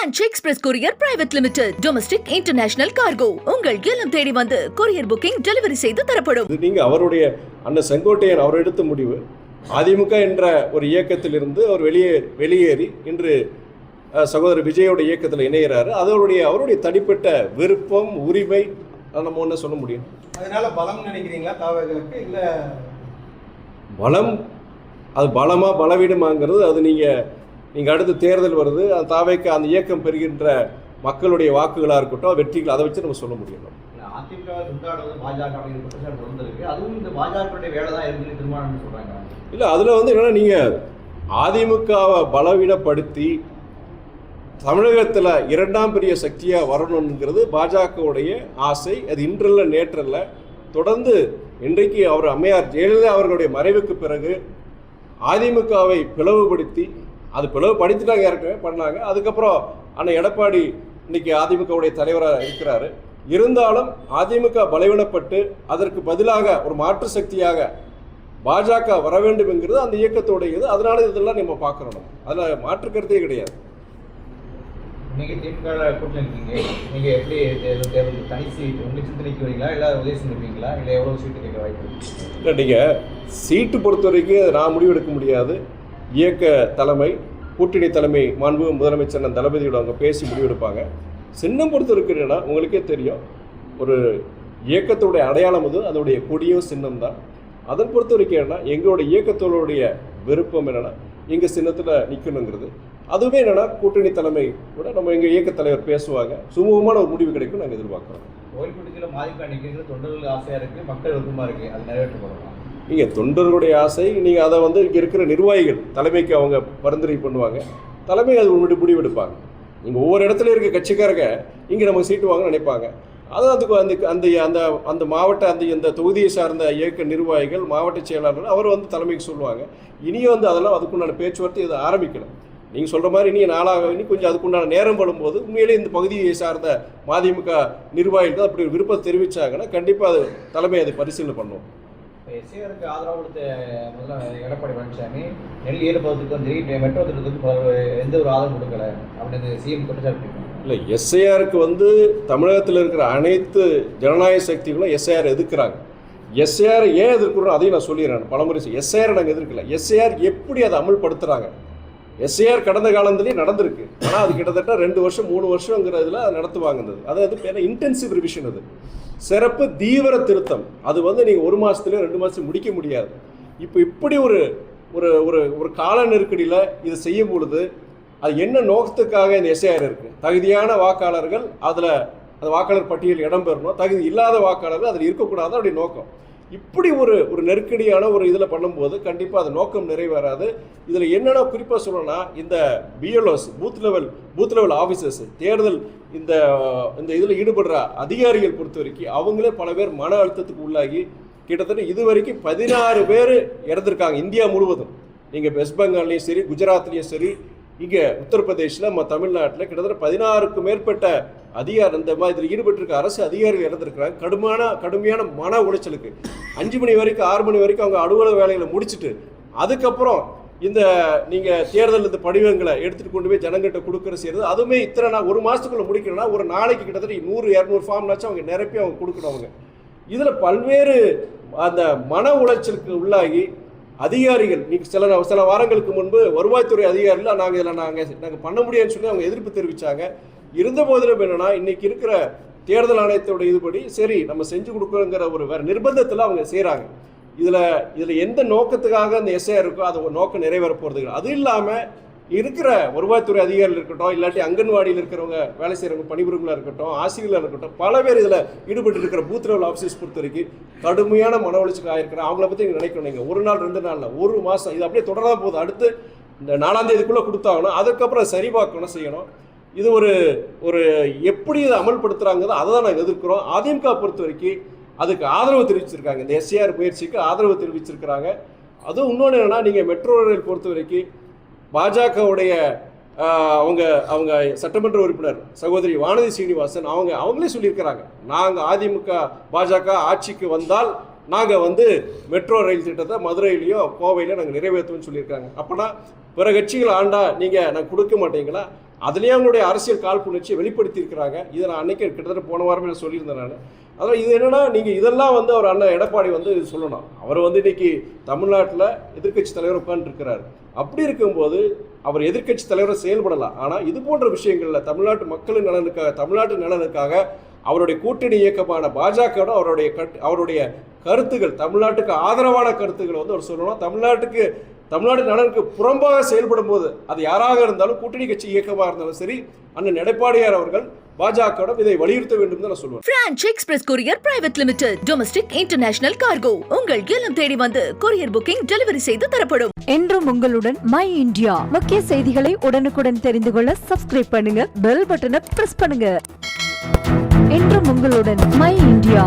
Ranch Express Courier Private Limited. Domestic International Cargo. உங்கள் இல்லம் தேடி வந்து கொரியர் புக்கிங் டெலிவரி செய்து தரப்படும். நீங்க அவருடைய அண்ணன் செங்கோட்டையன் அவர் எடுத்த முடிவு. அதிமுக என்ற ஒரு இயக்கத்திலிருந்து அவர் வெளியேறி இன்று சகோதரர் விஜயோட இயக்கத்தில் இணைகிறாரு. அவருடைய தனிப்பட்ட விருப்பம், உரிமை, நம்ம ஒன்று சொல்ல முடியும். அதனால பலம் நினைக்கிறீங்களா தாவகருக்கு? இல்ல பலம், அது பலமா பலவீனமாங்கிறது அது நீங்கள் அடுத்து தேர்தல் வருது, அந்த தாவைக்கு அந்த இயக்கம் பெறுகின்ற மக்களுடைய வாக்குகளாக இருக்கட்டும், வெற்றிகள், அதை வச்சு நம்ம சொல்ல முடியும். அதிமுக பாஜக அதுவும் இந்த பாஜக வேலை தான் இருக்கு திருமணம் சொல்றாங்க. இல்லை, அதில் என்னன்னா நீங்கள் அதிமுகவை பலவீனப்படுத்தி தமிழகத்தில் இரண்டாம் பெரிய சக்தியாக வரணுங்கிறது பாஜகவுடைய ஆசை. அது இன்றல்ல நேற்றல்ல, தொடர்ந்து இன்றைக்கு அவர் அம்மையார் ஜெயலலிதா அவர்களுடைய மறைவுக்கு பிறகு அதிமுகவை பிளவுபடுத்தி, அது பிளவுபடுத்திட்டாங்க, ஏற்கனவே பண்ணாங்க. அதுக்கப்புறம் அண்ணன் எடப்பாடி இன்னைக்கு அதிமுகவுடைய தலைவராக இருக்கிறாரு. இருந்தாலும் அதிமுக பலவீனப்பட்டு அதற்கு பதிலாக ஒரு மாற்று சக்தியாக பாஜக வர வேண்டும் என்கிறது அந்த இயக்கத்தோடையது. அதனால இதெல்லாம் நம்ம பார்க்கணும், அதில் மாற்று கருத்தே கிடையாது. நீங்கள் திமுக கூட்டணி இருக்கீங்க, நீங்கள் எப்படி தேர்தல் தனி சீட் உங்களுக்கு சிந்தனைக்கு வரீங்களா, இல்லை உதவி செஞ்சுருக்கீங்களா, இல்லை எவ்வளோ சீட்டு கேட்க வாய்ப்பு? இல்லை, நீங்கள் சீட்டு பொறுத்த வரைக்கும் நான் முடிவெடுக்க முடியாது. இயக்க தலைமை, கூட்டணி தலைமை, மாண்பு முதலமைச்சர் தளபதியோட அவங்க பேசி முடிவெடுப்பாங்க. சின்னம் பொறுத்த இருக்கிறேன்னா உங்களுக்கே தெரியும், ஒரு இயக்கத்தோடைய அடையாளம் அதோடைய கொடியோ சின்னம் தான். அதன் பொறுத்த வரைக்கும் எங்களுடைய இயக்கத்தோடைய விருப்பம் என்னென்னா எங்கள் சின்னத்தில் நிற்கணுங்கிறது. அதுவே என்னென்னா கூட்டணி தலைமை கூட நம்ம எங்கள் இயக்க தலைவர் பேசுவாங்க, சுமூகமான ஒரு முடிவு கிடைக்கும் நாங்கள் எதிர்பார்க்குறோம். கோயில்பட்டியில் மாதிரி நிற்கிறது தொண்டர்கள் ஆசையாக இருக்குது, மக்கள் விருப்பமாக இருக்குது, அது நிறைவேற்றப்படலாம். நீங்கள் தொண்டர்களுடைய ஆசை, நீங்கள் அதை இங்கே இருக்கிற நிர்வாகிகள் தலைமைக்கு அவங்க பரிந்துரை பண்ணுவாங்க, தலைமை அது முடிவெடுப்பாங்க. நீங்கள் ஒவ்வொரு இடத்துல இருக்க கட்சிக்காரங்க இங்கே நமக்கு சீட்டு வாங்க நினைப்பாங்க. அது அதுக்கு அந்த அந்த அந்த மாவட்ட அந்த தொகுதியை சார்ந்த இயக்க நிர்வாகிகள், மாவட்ட செயலாளர்கள் அவர் தலைமைக்கு சொல்லுவாங்க. இனியும் அதெல்லாம் அதுக்குண்டான பேச்சுவார்த்தை இதை ஆரம்பிக்கணும். நீங்கள் சொல்கிற மாதிரி இனி நாளாக கொஞ்சம் அதுக்குண்டான நேரம் படும்போது உண்மையிலே இந்த பகுதியை சார்ந்த மதிமுக நிர்வாகிகள் அப்படி விருப்பத்தை தெரிவித்தாங்கன்னா கண்டிப்பாக அது தலைமை அதை பரிசீலனை பண்ணுவோம். எஸ்ஐஆருக்கு ஆதரவு கொடுத்த முதல்ல எடப்பாடி பழனிசாமி நெல் ஈடுபடுறதுக்கு வந்து மெட்ரோ திட்டத்துக்கு எந்த ஒரு ஆதரவு கொடுக்கல அப்படின்னு சிஎம் குற்றச்சாட்டு. இல்லை, எஸ்ஐஆருக்கு தமிழகத்தில் இருக்கிற அனைத்து ஜனநாயக சக்திகளும் எஸ்ஐஆர் எதிர்க்கிறாங்க. எஸ்ஐஆர் ஏன் எதிர்க்கிறோம் அதையும் நான் சொல்லிடுறேன் பலமுறை. எஸ்ஐஆர் நாங்கள் எதிர்க்கல, எஸ்ஐஆர் எப்படி அதை அமல்படுத்துகிறாங்க. எஸ்ஐஆர் கடந்த காலத்துலேயே நடந்திருக்கு, ஆனால் அது கிட்டத்தட்ட 2 வருஷம் 3 வருஷங்கிறதுல அது நடத்துவாங்க. அது பேர் இன்டென்சிவ் ரிவிஷன், அது சிறப்பு தீவிர திருத்தம். அது நீங்கள் 1 மாதத்துலேயோ 2 மாதத்துலையும் முடிக்க முடியாது. இப்போ இப்படி ஒரு ஒரு ஒரு கால நெருக்கடியில் இதை செய்யும் பொழுது அது என்ன நோக்கத்துக்காக இந்த எஸ்ஐஆர் இருக்குது? தகுதியான வாக்காளர்கள் அதில் அந்த வாக்காளர் பட்டியல் இடம்பெறணும், தகுதி இல்லாத வாக்காளர்கள் அதில் இருக்கக்கூடாது, அப்படி நோக்கம். இப்படி ஒரு நெருக்கடியான ஒரு இதில் பண்ணும்போது கண்டிப்பாக அது நோக்கம் நிறைவேறாது. இதில் என்னென்ன குறிப்பாக சொல்லணும்னா, இந்த பிஎல்ஓஸ் பூத் லெவல் ஆஃபீஸர்ஸ் தேர்தல் இந்த இதில் ஈடுபடுற அதிகாரிகள் பொறுத்த வரைக்கும் அவங்களே பல பேர் மன அழுத்தத்துக்கு உள்ளாகி கிட்டத்தட்ட இது வரைக்கும் 16 பேர் இறந்துருக்காங்க இந்தியா முழுவதும். நீங்கள் வெஸ்ட் பெங்கால்லையும் சரி, குஜராத்லேயும் சரி, இங்கே உத்தரப்பிரதேசில், நம்ம தமிழ்நாட்டில் கிட்டத்தட்ட 16க்கும் மேற்பட்ட அதிகாரி இந்த மாதிரி ஈடுபட்டிருக்க அரசு அதிகாரிகள் இறந்துருக்கிறாங்க. கடுமையான மன உளைச்சலுக்கு 5 மணி வரைக்கும் 6 மணி வரைக்கும் அவங்க அலுவலக வேலைகளை முடிச்சுட்டு அதுக்கப்புறம் நீங்கள் தேர்தல் இந்த படிவங்களை எடுத்துகிட்டு கொண்டு போய் ஜனங்கிட்ட கொடுக்குற செய்கிறது. அதுவுமே இத்தனை 1 மாதத்துக்குள்ளே முடிக்கணும்னா ஒரு நாளைக்கு கிட்டத்தட்ட 100-200 ஃபார்ம்னாச்சும் அவங்க நிரப்பி அவங்க கொடுக்கணும். அவங்க இதில் பல்வேறு அந்த மன உளைச்சலுக்கு உள்ளாகி அதிகாரிகள் சில வாரங்களுக்கு முன்பு வருவாய்த்துறை அதிகாரிகள் நாங்கள் பண்ண முடியாதுன்னு சொல்லி அவங்க எதிர்ப்பு தெரிவித்தாங்க. இருந்த போதிலும் என்னன்னா இன்னைக்கு இருக்கிற தேர்தல் ஆணையத்தோட இதுபடி சரி நம்ம செஞ்சு கொடுக்குறோங்கிற ஒரு வேற நிர்பந்தத்தில் அவங்க செய்கிறாங்க. இதில் எந்த நோக்கத்துக்காக இந்த எஸ்ஐஆர் இருக்கோ அது ஒரு நோக்கம் நிறைவேற போகிறது. அது இல்லாமல் இருக்கிற வருவாய்த்துறை அதிகாரிகள் இருக்கட்டும், இல்லாட்டி அங்கன்வாடியில் இருக்கிறவங்க வேலை செய்கிறவங்க பணிபுரிகளாக இருக்கட்டும், ஆசிரியர்களாக இருக்கட்டும், பல பேர் இதில் ஈடுபட்டு இருக்கிற பூத் லெவல் ஆஃபீஸர்ஸ் பொறுத்த வரைக்கும் கடுமையான மன உளைச்சலுக்கு ஆயிருக்கிறேன். அவங்கள பற்றி நீங்கள் நினைக்கணும். நீங்கள் 1 நாள் 2 நாளில் 1 மாதம் இது அப்படியே தொடராக போகுது. அடுத்து இந்த 4ஆம் தேதிக்குள்ளே கொடுத்தாங்கன்னா அதுக்கப்புறம் சரி பார்க்கணும், செய்யணும். இது ஒரு எப்படி இதை அமல்படுத்துகிறாங்க அதை தான் நாங்கள் எதிர்க்கிறோம். அதிமுக பொறுத்த வரைக்கும் அதுக்கு ஆதரவு தெரிவிச்சிருக்காங்க, இந்த எஸ்ஐஆர் முயற்சிக்கு ஆதரவு தெரிவிச்சிருக்கிறாங்க. அதுவும் இன்னொன்று என்னென்னா, நீங்கள் மெட்ரோ ரயில் பொறுத்த வரைக்கும் பாஜகவுடைய அவங்க சட்டமன்ற உறுப்பினர் சகோதரி வானதி சீனிவாசன் அவங்களே சொல்லியிருக்கிறாங்க, நாங்கள் அதிமுக பாஜக ஆட்சிக்கு வந்தால் நாங்கள் மெட்ரோ ரயில் திட்டத்தை மதுரையிலையோ கோவையிலையோ நாங்கள் நிறைவேற்றுவோம்னு சொல்லியிருக்காங்க. அப்போனா பிற கட்சிகள் ஆண்டா நீங்கள் நாங்கள் கொடுக்க மாட்டீங்களா? அதுலேயே அவங்களுடைய அரசியல் காழ்ப்புணர்ச்சியை வெளிப்படுத்தியிருக்கிறாங்க. இதை நான் அன்னைக்கு கிட்டத்தட்ட போன வாரமே சொல்லியிருந்தேன் நான். அதான் இது என்னன்னா, நீங்கள் இதெல்லாம் வந்து அவர் அண்ணன் எடப்பாடி வந்து இது சொல்லணும். அவர் வந்து இன்னைக்கு தமிழ்நாட்டில் எதிர்க்கட்சி தலைவர் உட்காந்துருக்கிறார். அப்படி இருக்கும்போது அவர் எதிர்க்கட்சி தலைவரை செயல்படலாம். ஆனால் இது போன்ற விஷயங்களில் தமிழ்நாட்டு மக்களின் நலனுக்காக, தமிழ்நாட்டு நலனுக்காக அவருடைய கூட்டணி இயக்கமான பாஜகவோட அவருடைய கருத்துக்கள், தமிழ்நாட்டுக்கு ஆதரவான கருத்துக்களை வந்து அவர் சொல்லணும். தமிழ்நாடு நலனுக்கு புறம்பாக செயல்படும் போது அது யாராக இருந்தாலும், கூட்டணி கட்சி இயக்கமாக இருந்தாலும் சரி, அண்ணன் எடப்பாடியார் அவர்கள் பாஜகவிடம் இதை வலியுறுத்த வேண்டும் தான் நான் சொல்லுவேன். Branch express courier private limited, domestic international cargo உங்கள் இல்லம் தேடி வந்து கொரியர் புக்கிங் டெலிவரி செய்து தரப்படும். என்றும் உங்களுடன் மை இந்தியா. முக்கிய செய்திகளை உடனுக்குடன் தெரிந்து கொள்ள சப்ஸ்கிரைப் பண்ணுங்க, பெல் பட்டனை பிரஸ் பண்ணுங்க. என்றும் உங்களுடன் மை இந்தியா.